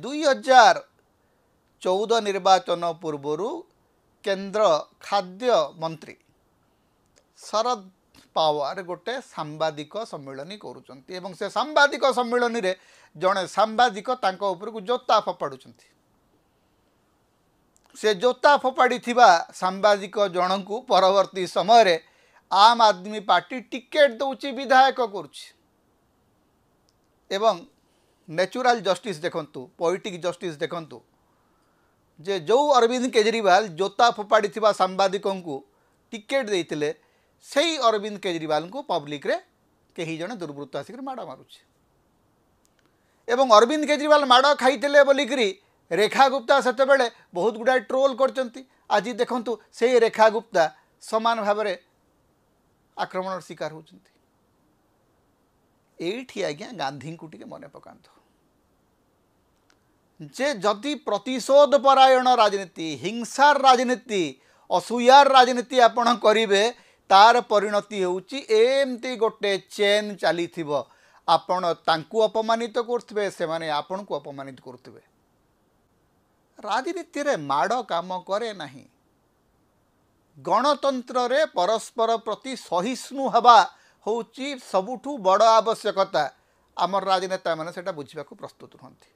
2014 निर्वाचन पूर्व केंद्र खाद्य मंत्री शरद पावार गोटे सांबादिक सम्मेलन करुचंती एवं से सांबादिक सम्मेलन रे जड़े सांबादिक तांको ऊपर को जोता फोपाड़ुचंती से जोता फोपाड़ी थिबा सांबादिक जन को परवर्ती समय रे आम आदमी पार्टी टिकेट दउची विधायक करुची एवं नेचुरल जस्टिस देखंतु पोएटिक जस्टिस देखंतु जे जो अरविंद केजरीवाल जोता फोपाड़ी थिबा सांबादिकों को टिकेट देइतिले सही अरविंद केजरीवाल को पब्लिक रे कहीं जने दुर्वृत्त आसिक माड़ मारुचे एवं अरविंद केजरीवाल माड़ खाइतिले बोलिकरी रेखा गुप्ता सेते बेले बहुत गुडा ट्रोल करचंती आज देखंतु से रेखा गुप्ता समान भाव में आक्रमण शिकार होचंती एठी आज्ञा गांधी को टिके मने पकांतो जे जदि प्रतिशोध परायण राजनीति हिंसार राजनीति असूयार राजनीति आपण करिवे तार परिणति होउची एमती गोटे चेन चली आपण तांकु अपमानित करथिबे से माने आपण को अपमानित करथिबे राजनीति रे माड़ काम करे नाही गणतंत्र रे परस्पर प्रति सहिष्णु हवा होउची सबुठु बड़ आवश्यकता आमर राजनेता माने सेटा बुझिबा को प्रस्तुत रहंती।